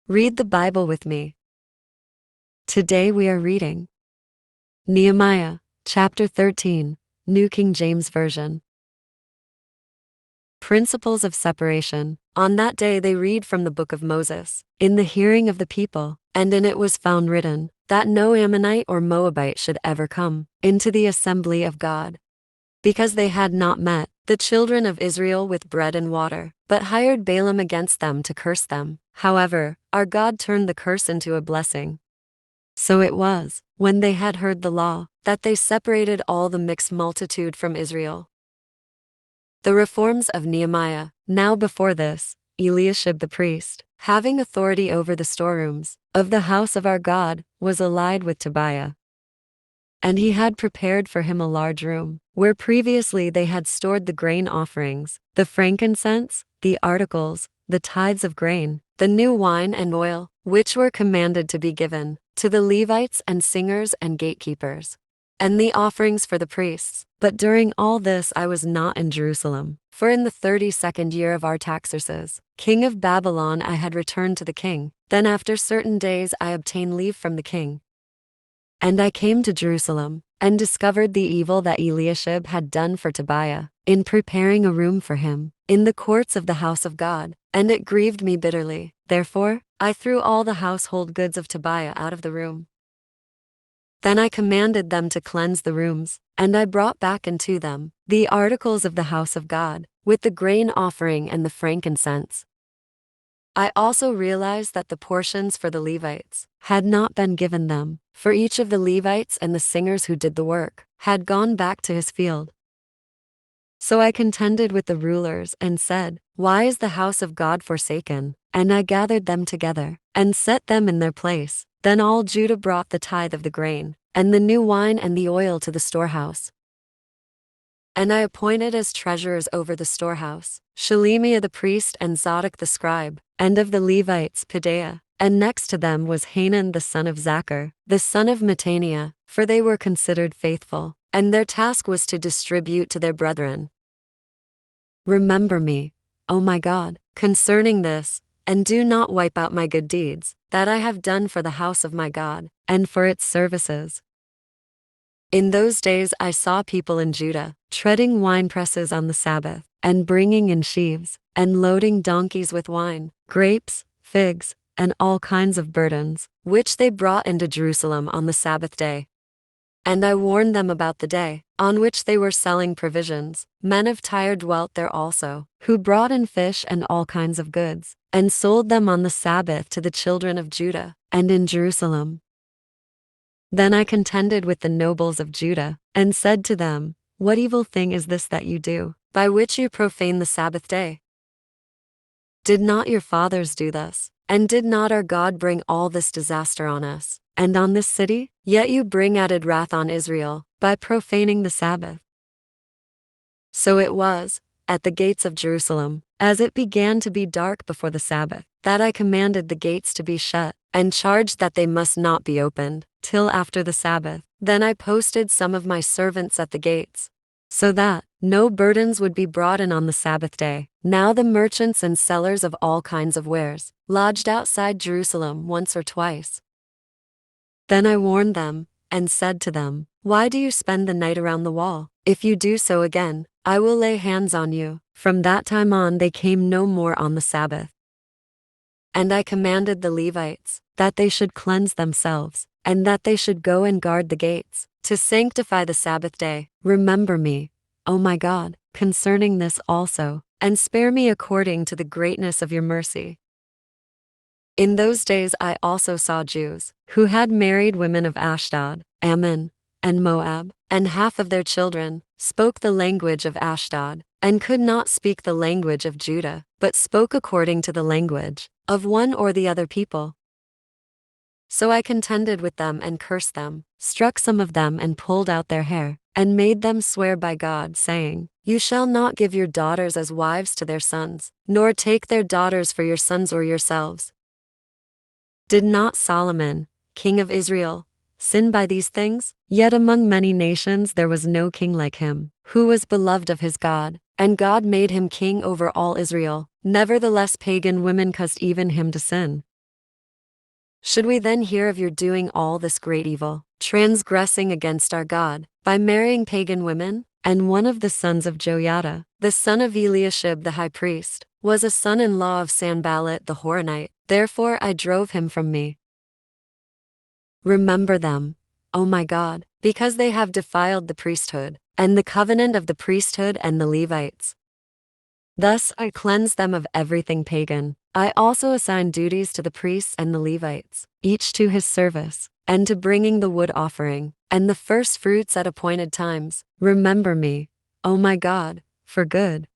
Read the Bible with me. Today we are reading Nehemiah, chapter 13, New King James Version. Principles of separation. On that day they read from the book of Moses, in the hearing of the people, and in it was found written, that no Ammonite or Moabite should ever come into the assembly of God. Because they had not met the children of Israel with bread and water, but hired Balaam against them to curse them. However, our God turned the curse into a blessing. So it was, when they had heard the law, that they separated all the mixed multitude from Israel. The reforms of Nehemiah. Now before this, Eliashib the priest, having authority over the storerooms of the house of our God, was allied with Tobiah. And he had prepared for him a large room, where previously they had stored the grain offerings, the frankincense, the articles, the tithes of grain, the new wine and oil, which were commanded to be given to the Levites and singers and gatekeepers, and the offerings for the priests. But during all this I was not in Jerusalem, for in the 32nd year of Artaxerxes, king of Babylon, I had returned to the king. Then after certain days I obtained leave from the king. And I came to Jerusalem, and discovered the evil that Eliashib had done for Tobiah, in preparing a room for him, in the courts of the house of God, and it grieved me bitterly. Therefore, I threw all the household goods of Tobiah out of the room. Then I commanded them to cleanse the rooms, and I brought back into them the articles of the house of God, with the grain offering and the frankincense. I also realized that the portions for the Levites had not been given them, for each of the Levites and the singers who did the work had gone back to his field. So I contended with the rulers and said, "Why is the house of God forsaken?" And I gathered them together and set them in their place. Then all Judah brought the tithe of the grain, and the new wine and the oil to the storehouse. And I appointed as treasurers over the storehouse Shelemiah the priest and Zadok the scribe, and of the Levites Pedaiah, and next to them was Hanan the son of Zachar, the son of Mattaniah, for they were considered faithful, and their task was to distribute to their brethren. Remember me, O my God, concerning this, and do not wipe out my good deeds, that I have done for the house of my God, and for its services. In those days I saw people in Judah, treading winepresses on the Sabbath, and bringing in sheaves, and loading donkeys with wine, grapes, figs, and all kinds of burdens, which they brought into Jerusalem on the Sabbath day. And I warned them about the day on which they were selling provisions. Men of Tyre dwelt there also, who brought in fish and all kinds of goods, and sold them on the Sabbath to the children of Judah, and in Jerusalem. Then I contended with the nobles of Judah, and said to them, "What evil thing is this that you do, by which you profane the Sabbath day? Did not your fathers do this? And did not our God bring all this disaster on us, and on this city? Yet you bring added wrath on Israel, by profaning the Sabbath." So it was, at the gates of Jerusalem, as it began to be dark before the Sabbath, that I commanded the gates to be shut, and charged that they must not be opened till after the Sabbath. Then I posted some of my servants at the gates, so that no burdens would be brought in on the Sabbath day. Now the merchants and sellers of all kinds of wares lodged outside Jerusalem once or twice. Then I warned them, and said to them, "Why do you spend the night around the wall? If you do so again, I will lay hands on you." From that time on they came no more on the Sabbath. And I commanded the Levites, that they should cleanse themselves, and that they should go and guard the gates, to sanctify the Sabbath day. Remember me, O my God, concerning this also, and spare me according to the greatness of your mercy. In those days I also saw Jews, who had married women of Ashdod, Ammon, and Moab, and half of their children spoke the language of Ashdod, and could not speak the language of Judah, but spoke according to the language of one or the other people. So I contended with them and cursed them, struck some of them and pulled out their hair, and made them swear by God, saying, "You shall not give your daughters as wives to their sons, nor take their daughters for your sons or yourselves." Did not Solomon, king of Israel, sin by these things? Yet among many nations there was no king like him, who was beloved of his God, and God made him king over all Israel. Nevertheless pagan women caused even him to sin. Should we then hear of your doing all this great evil, transgressing against our God, by marrying pagan women? And one of the sons of Joiada, the son of Eliashib the high priest, was a son-in-law of Sanballat the Horonite. Therefore I drove him from me. Remember them, O my God, because they have defiled the priesthood, and the covenant of the priesthood and the Levites. Thus I cleanse them of everything pagan. I also assign duties to the priests and the Levites, each to his service, and to bringing the wood offering, and the first fruits at appointed times. Remember me, O my God, for good.